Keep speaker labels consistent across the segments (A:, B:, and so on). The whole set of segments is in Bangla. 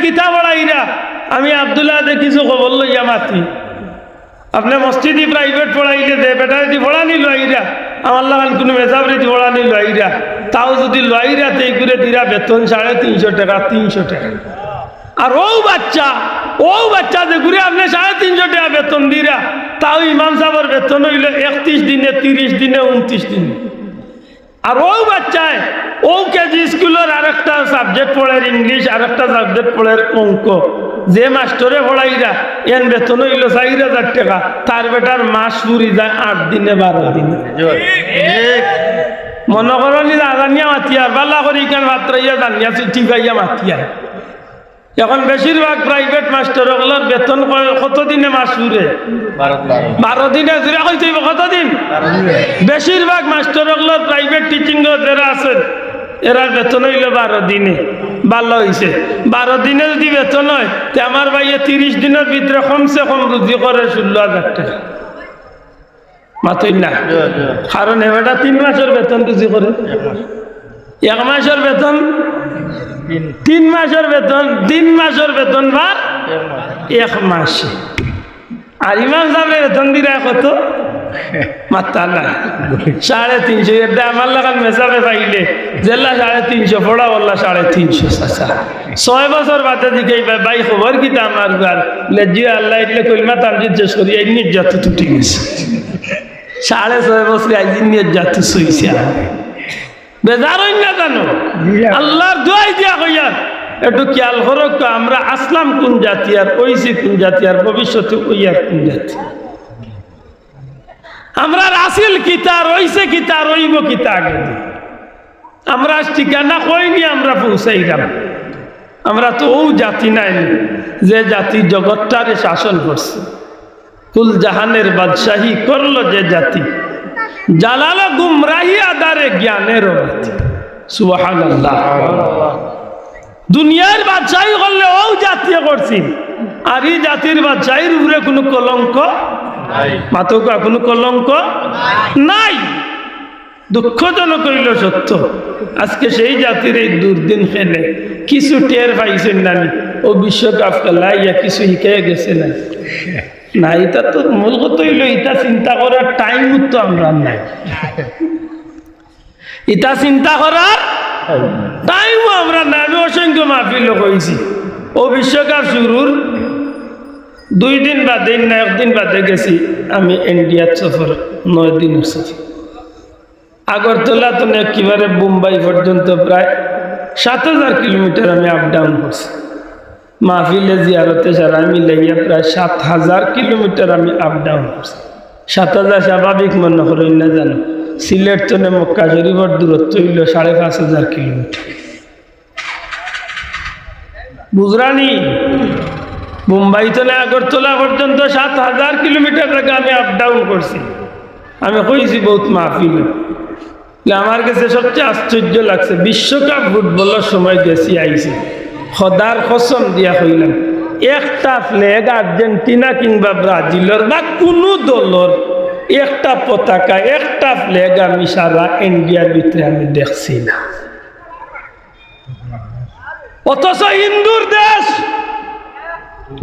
A: কিতা পড়াইরা আমি আব্দুল্লাহ কিছু খবর লইয়া মাতি আপনি মসজিদে প্রাইভেট পড়াইলে দে বেটা যদি পড়া নিল আইরা আমার লাগান কোনো মেজাব রেদি পড়া নিল আইরা তাও যদি লইরা তেই করে দিরা বেতন 350 টাকা 300 টাকা আর ও বাচ্চা যে ঘুরে আপনি 350 টাকা বেতন দিরা তাও ইমাম সাহেবের বেতন হইল 31 দিনে 30 দিনে 29 দিনে আর ও বাচ্চায় ও কেজি স্কুলের আরেকটা সাবজেক্ট পড়ের ইংলিশ আরেকটা সাবজেক্ট পড়ের অঙ্ক যে মাস্টরে পড়াইরা এন বেতন হইল 4000 টাকা তার বেটার মাস পুরি যায় 8 দিনে 12 দিনে মনে করি জানিয়া মাতিয়ার বাল্লা করি কেন মাত্রাইয়া জানিয়া চিঠি পাইয়া মাতিয়ার এখন বেশিরভাগ প্রাইভেট মাস্টার ওগুলোর বেতন কত দিনে মাস পুরে 12 দিনে হইতে কতদিন বেশিরভাগ মাস্টার ওগুলোর প্রাইভেট টিচিং যারা আছেন এরা বেতন হইল 12 দিনে ভালো হয়েছে 12 দিনে যদি বেতন হয় তো আমার ভাইয়ে 30 দিনের ভিতরে কমসে কম রুজি করে 16,000 টাকা মাতই না কারণ এবারটা 3 মাসের বেতন রুজি করে 1 মাসের বেতন 3 মাসের বেতন 3 মাসের বেতন বা 1 মাসে আর ইমাম সাহেবের বেতন দিরা কত মাত্রা না 350 এটা আমার লাগান মেসাবে পাইলে জেলা 350 পড়া বললা 350 আচ্ছা 6 বছর বাদে দিকে ভাই খবর কি তা আমার ঘর লেজি আল্লাহ ইলে কইমা তামজিদ শেষ করি এই নির্যাত টুটি গেছে 6.5 বছর একদিন নির্যাত সইছে বেজার হই না জানো আল্লাহর দোয়াই দিয়া কইয়া একটু খেয়াল করো আমরা আসলাম কোন জাতি আর ওইছি কোন জাতি আর ভবিষ্যতে ওই আর কোন জাতি আমরা রাসিল কিতার ওইছে কিতার ওইব কিতা আগে আমরা ঠিকানা কইনি আমরা পৌঁছাইলাম আমরা তো ও জাতি নাই যে জাতি জগৎটারে শাসন করছে কুল জাহানের বাদশাহী করলো যে জাতি জালালা গুমরাহি আদারে জ্ঞানের সুবহানাল্লাহ দুনিয়ার বাদশাহী করলে ও জাতি করছি আর এই জাতির বাদশাহীর উপরে কোনো কলঙ্ক মাতকা কোনো কলঙ্ক নাই দুঃখজনক হইল সত্য আজকে সেই জাতির এই দুর্দিন খেলে কিছু টের পাইছেন না ও বিশ্বকাপ খেলাইয়া কিছু শিখে গেছে না না এটা তো মূল কথা হইল এটা চিন্তা করার টাইম তো আমরা নাই এটা চিন্তা করার টাইমও আমরা নাই আমি অসংখ্য মাহফিল কইছি ও বিশ্বকাপ শুরুর 2 দিন বাদে না 1 দিন বাদে গেছি আমি ইন্ডিয়ার সফর 9 দিন এসেছি আগরতলা তো একেবারে মুম্বাই পর্যন্ত প্রায় 7,000 কিলোমিটার আমি আপ ডাউন করছি মাহফিলে জিয়ারতে সারা মিলাইয়া প্রায় 7,000 কিলোমিটার আমি আপ ডাউন করছি 7,000 স্বাভাবিক মনে করেন না জানো সিলেট তো মক্কা শরীফের দূরত্ব হইল 5,500 কিলোমিটার বুঝরানি মুম্বাই তো আগরতলা পর্যন্ত 7,000 কিলোমিটার থেকে আমি আপ ডাউন করছি আমি কইছি বহুত মাহফিল আমার কাছে সবচেয়ে আশ্চর্য লাগছে বিশ্বকাপ ফুটবলের সময় গেছি আইছি খোদার কসম দিয়া কইলাম একটা ফ্ল্যাগ আর্জেন্টিনা কিংবা ব্রাজিলের বা কোনো দলের একটা পতাকা একটা ফ্ল্যাগ আমি সারা ইন্ডিয়ার ভিতরে আমি দেখছি না অথচ হিন্দুর দেশ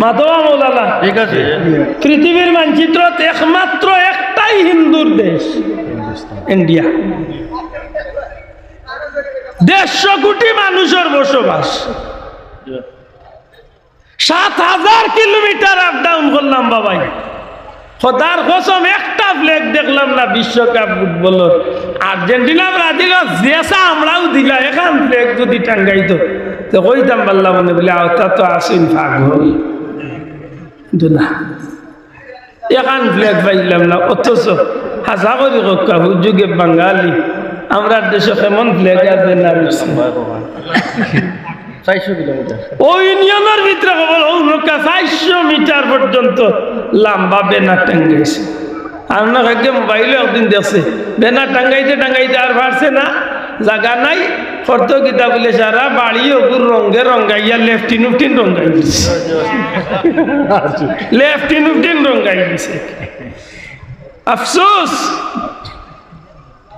A: মাধবা মৌলানা ঠিক আছে পৃথিবীর মানচিত্রত একমাত্র একটাই হিন্দুর দেশ ইন্ডিয়া 150 কোটি মানুষের বসবাস 7,000 কিলোমিটার আপ ডাউন করলাম বাবাই খোদার কসম একটা ফ্ল্যাগ দেখলাম না বিশ্বকাপ ফুটবলের আর্জেন্টিনা ব্রাজিল জেসা আমরাও দিলা এখান ফ্ল্যাগ যদি টাঙ্গাইতো তো কইতাম পারলাম মনে বলে আওতা তো আসেন পাগল না এখান ফ্ল্যাগ পাইলাম না অথচ হাসা করি কক্কা হুজুগে বাঙালি আমরা দেশে কেমন ফ্ল্যাগ আছে না 400 কিলোমিটার ওই ইউনিয়নের ভিতরে কেবল 400 মিটার পর্যন্ত লম্বা ব্যানার টাঙ্গাইছে আপনার আগে মোবাইলে একদিন দেখছে ব্যানার টাঙ্গাইতে টাঙ্গাইতে আর পারছে না জায়গা নাই ফর্ত গীতা বলে সারা বাড়ি ওগুর রঙে রঙাইয়া লেফটিন উফটিন রঙাই দিছে লেফটিন উফটিন রঙাই দিছে আফসোস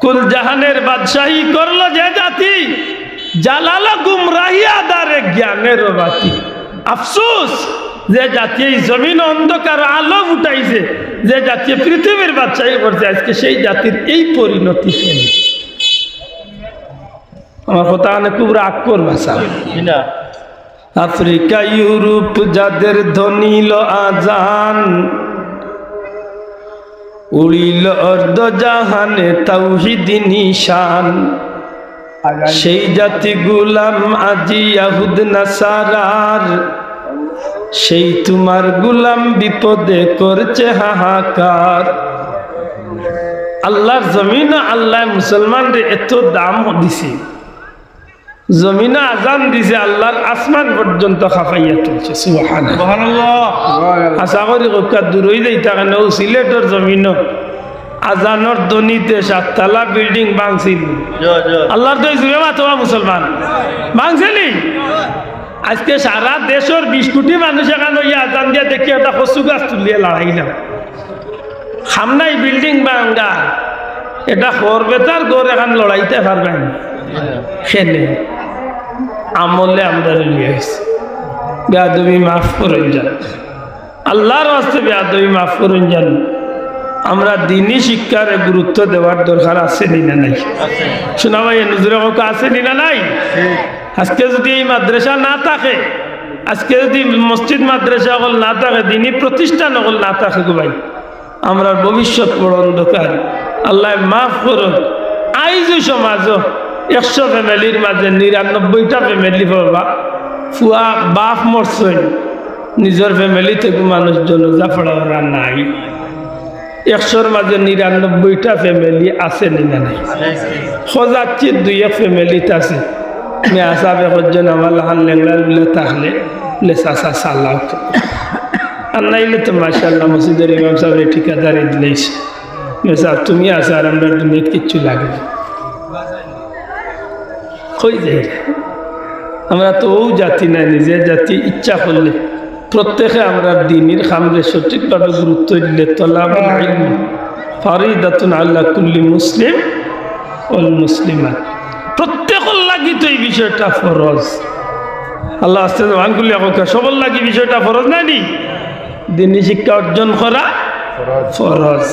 A: কুল জাহানের বাদশাহী করলো যে জাতি জালালা গুমরাহি আদারে জ্ঞানের বাতি আফসোস যে জাতি এই জমিন অন্ধকার আলো উঠাইছে, যে জাতি পৃথিবীর বাচ্চাই করছে, আজকে সেই জাতির এই পরিণতি কেন? আমার কথা অনেক খুব রাগ করবা স্যার। আফ্রিকা ইউরোপ যাদের ধনিল আজান, উড়িল অর্ধ জাহানে তাওহীদি নিশান, সেই জাতি গুলাম আজি ইয়াহুদ নাসারার, সেই তোমার গুলাম বিপদে করছে হাহাকার। আল্লাহর জমিন, আল্লাহ মুসলমানদের এত দাম দিছে, জমিনে আজান দিছে, আল্লাহর আসমান পর্যন্ত খাফাইয়া তুলছে। সুবহানাল্লাহ। আশা করি কক্কা দূর হয়ে যাইতা কেন সিলেটের জমিন আজানোর ধ্বনিতে 7 তলা বিল্ডিং ভাঙছিল। আল্লাহর তো জুড়ে মাতবা মুসলমান ভাঙছিলি। আজকে সারা দেশের 20 কোটি মানুষ এখানে আজান দিয়ে দেখি একটা কচু গাছ তুলিয়ে লড়াইলাম। সামনাই বিল্ডিং ভাঙ্গা, এটা খরবেতার গড় এখন লড়াইতে পারবেন খেলে আমলে আমরা লিয়েছি। বেয়াদবি মাফ করুন যান, আল্লাহর হস্তে বেয়াদবি মাফ করুন যান। আমরা দিনই শিক্ষার গুরুত্ব দেওয়ার দরকার আছে না নাই? শোনা ভাই নজরে কাউকে আছে না নাই? আজকে যদি এই মাদ্রাসা না থাকে, আজকে যদি মসজিদ মাদ্রাসা হল না থাকে, দিনই প্রতিষ্ঠান হল না থাকে গো ভাই, আমরা ভবিষ্যৎ বড় অন্ধকার। আল্লাহ মাফ করুন। আইজ সমাজ 100 ফ্যামিলির মাঝে 99টা ফ্যামিলি পাবা ফুয়া বাপ মরছেন, নিজের ফ্যামিলি থেকে মানুষজন জাফড়া নাই। 100-র মাঝে 99টা ফ্যামিলি আছে না নাই? সজাচ্ছি 2-1 ফ্যামিলিতে আছে। মেয়া সাহেব একজন আমার লাহান লেংলা বলে থাকলে চাষা চালাও, আর নাইলে তো মাশাআল্লাহ মসজিদের ইমাম সাহেবের ঠিকাদারি দিলেইছে। মেসা তুমি আছে আর আমরা দুনিয়া কিচ্ছু লাগে কই যাই। আমরা তো ও জাতি নাই, নিজের জাতি ইচ্ছা করলে প্রত্যেকে আমরা দিনের খামরে সঠিকভাবে গুরুত্ব দিলে তলাবুল ইলম ফারিদাতুন আলা কুল্লি মুসলিম ওয়াল মুসলিমাত, প্রত্যেকের লাগি তো এই বিষয়টা ফরজ। আল্লাহ আস্তে আনগুলি সবল লাগি বিষয়টা ফরজ নাইনি? দিনী শিক্ষা অর্জন করা ফরজ।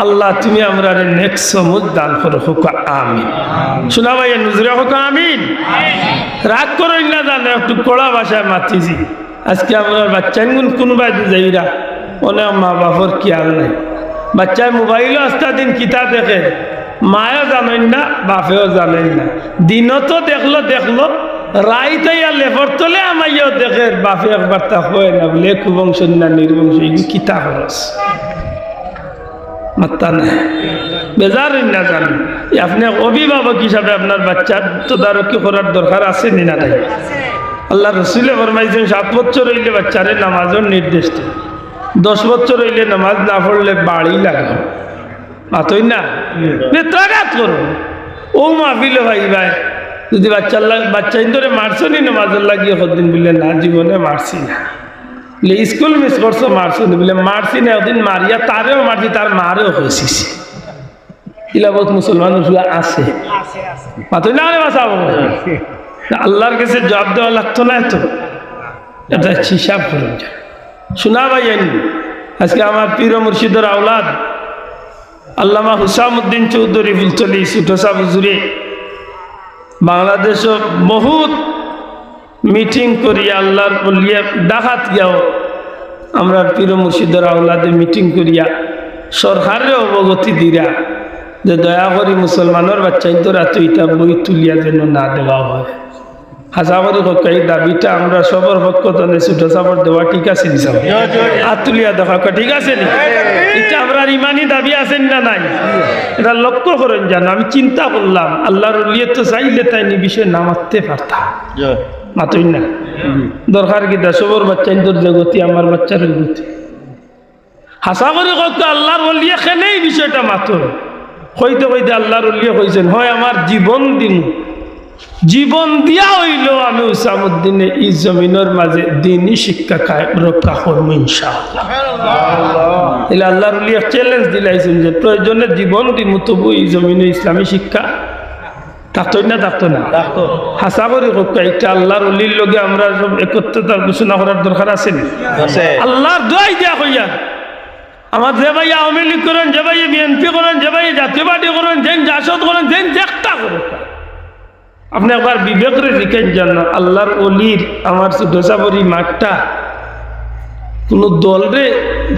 A: আল্লাহ তুমি আমরা নেক্সট সমুদ দান করো, হোক আমিন। শোনা ভাই নুজরে হোক আমিন। রাগ করই না, জানে একটু কড়া ভাষায় মাতিছি। আজকে আমার বাচ্চা কোনোবাই যাইরা অনেক মা বাপর খেয়াল নাই। বাচ্চায় মোবাইলও আস্তা দিন কিতা দেখে, মায়ও জানেন না বাপেও জানেন না। দিনতো দেখলো রাইতাইয়া লেফর তলে আমাইও দেখে, বাপে একবার তা হয় না বলে কুবংশ না নির্বংশ, এগুলো কিতা খরচ মাত্তা নাই, বেজার না জানি। আপনি অভিভাবক হিসাবে আপনার বাচ্চার তদারকি করার দরকার আছে না নাই? আল্লাহ রসুলে ফরমাইছেন 7 বছর হইলে বাচ্চারে নামাজের নির্দেশ দেন, 10 বছর হইলে নামাজ না পড়লে বাড়ি লাগাও। মাতই না বেত্রাঘাত করো। ও মাহফিলে ভাই ভাই যদি বাচ্চা ধরে মারছো নি নামাজের লাগিয়ে কদিন বললে না জীবনে মারছি না, বলে স্কুল মিস করছো মারছো নি, বলে মারছি না ওদিন মারিয়া তারেও মারছি, তার মারেও হয়েছিস। এগুলা বহুত মুসলমান আছে, মাতই না বাঁচাবো। আল্লাহর কাছে জবাব দেওয়া লাগতো না, এত এটা হিসাব করুন। শোনা ভাই আজকে আমার পীর মুর্শিদের আওলাদ আল্লামা হুসামউদ্দিন চৌধুরী ফুলতলি সুটসা হুজুরে বাংলাদেশ বহুত মিটিং করিয়া আল্লাহর বলিয়া ডাকাত গিয়াও আমরা পীর মুর্শিদের আওলাদে মিটিং করিয়া সরকারের অবগতি দিরা যে দয়া করি মুসলমানের বাচ্চাই তো রাত ইটা বই তুলিয়া যেন না দেওয়া হয়। হাসা করি এই দাবিটা আমরা সবর পক্ষ থেকে ছুটো চাপড় দেওয়া ঠিক আছে নি? হাত তুলিয়া দেখা ঠিক আছে নি? এটা আমরা ইমানি দাবি আছেন না নাই? এটা লক্ষ্য করেন জানো। আমি চিন্তা করলাম আল্লাহর উলিয়ে তো চাইলে তাই নি বিষয় নামাতে পারতাম, মাতই না দরকার কি সবর বাচ্চাই তোর জগতি আমার বাচ্চার গতি। হাসা করি কত আল্লাহর উলিয়ে খেলেই বিষয়টা মাতো কইতে কইতে আল্লাহর উলিয়ে কইছেন হয় আমার জীবন দিন, জীবন দিয়া হইল আমি হুসামউদ্দিনে এই জমিনের মাঝে দিনই শিক্ষা রক্ষা করব ইনশাআল্লাহ। তাহলে আল্লাহর উলিয়া চ্যালেঞ্জ দিলাইছেন যে প্রয়োজনে জীবন দিমু তবু এই জমিনে ইসলামী শিক্ষা থাকতোই না থাকতো না হাসা করে একটা আল্লাহর অলির লগে আমরা সব একত্রতার ঘোষণা করার দরকার আছে না আল্লাহর দোয়াই দেয়া হইয়া আমার যে ভাই আওয়ামী লীগ করেন যে ভাই বিএনপি করেন যে ভাই জাতীয় পার্টি করেন যেন জাসদ করেন যেন চেষ্টা করেন আপনি একবার বিবেক রে লিখেন জান আল্লাহর অলির আমার ছোট সাবরি মাঠটা কোনো দলরে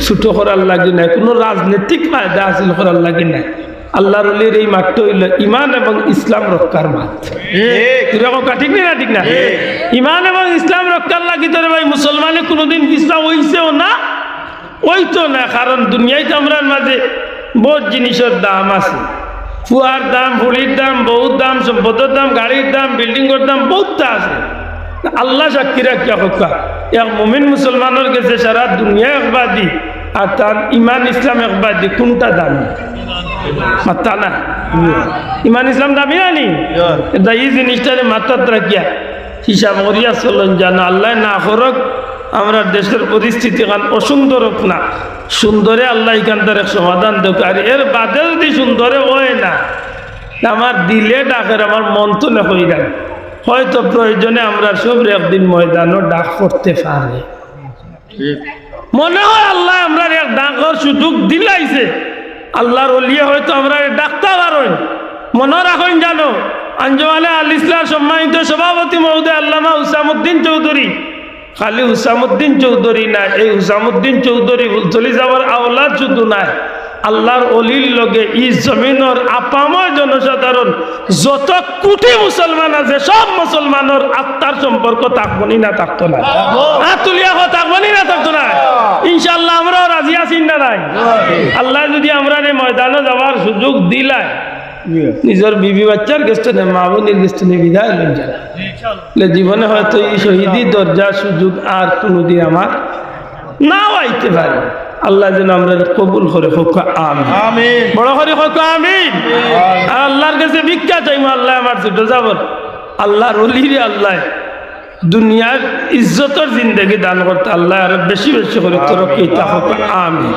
A: ছোট করার লাগে না কোনো রাজনৈতিক ফায়দা হাসিল করার লাগে না আল্লাহর অলির এই মাঠটা হইল ইমান এবং ইসলাম রক্ষার মাঠ ঠিক না ঠিক না ইমান এবং ইসলাম রক্ষার লাগি তোর ভাই মুসলমানে কোনোদিন ইসলাম হইছেও না ওইতো না কারণ দুনিয়ায় তো আমরা মাঝে বহুত জিনিসের দাম আছে ফুয়ার দাম ফুলির দাম বহুত দাম সম্পদের দাম গাড়ির দাম বিল্ডিংয়ের দাম বহুতটা আছে আল্লাহ সাক্ষী রাখিয়া হকা এক মুমিন মুসলমানের কাছে সারা দুনিয়া একবাদি আর তার ইমান ইসলাম একবাদি কোনটা দামি মাত্তা না ইমান ইসলাম দামি আনি এই জিনিসটারে মাত্রাত রাখিয়া হিসাব করিয়া চলন জানো আল্লাহ না করক আমরা দেশের পরিস্থিতি কান অসুন্দর হোক না সুন্দরে আল্লাহ এখানটার এক সমাধান দেখ আর এর বাদে যদি সুন্দরে হয় না আমার দিলে ডাকের আমার মন তো না হয়ে গেল হয়তো প্রয়োজনে আমরা সব একদিন ময়দানও ডাক করতে পারি মনে হয় আল্লাহ আমরা এক ডাকর সুযোগ দিলাইছে আল্লাহর ওলিয়ে হয়তো আমরা ডাকতে পারেন মনে রাখেন জানো আঞ্জুমানে আল ইসলাম সম্মানিত সভাপতি মহোদয় আল্লামা হুসামউদ্দিন চৌধুরী খালি হুসামউদ্দিন চৌধুরী না এই হুসামউদ্দিন চৌধুরী চলে যাওয়ার আওলাদ শুধু নাই আল্লাহর অলির লগে ই জমিনের আপাময় জনসাধারণ যত কোটি মুসলমান আছে সব মুসলমানের আত্মার সম্পর্ক থাকবনি না থাকতো না তুলিয়া থাকবনি না থাকতো না ইনশাল্লাহ আমরাও রাজি আছি না নাই আল্লাহ যদি আমরা এই ময়দানে যাওয়ার সুযোগ দিলাই নিজের বিবি বাচ্চার গেস্ট নেই মা বোনের গেস্ট নেই বিদায় লই যারা জীবনে হয়তো এই শহীদি দরজা সুযোগ আর কোনোদিন আমার নাও আইতে পারে আল্লাহ যেন আমরা কবুল করে হোক আমিন বড় করে হোক আমিন আর আল্লাহর কাছে ভিক্ষা চাইবো আল্লাহ আমার ছোট যাবর আল্লাহর ওলিরে আল্লাহ দুনিয়ার ইজ্জতের জিন্দেগি দান করতে আল্লাহ আর বেশি বেশি করে তরক্কি তা হোক আমিন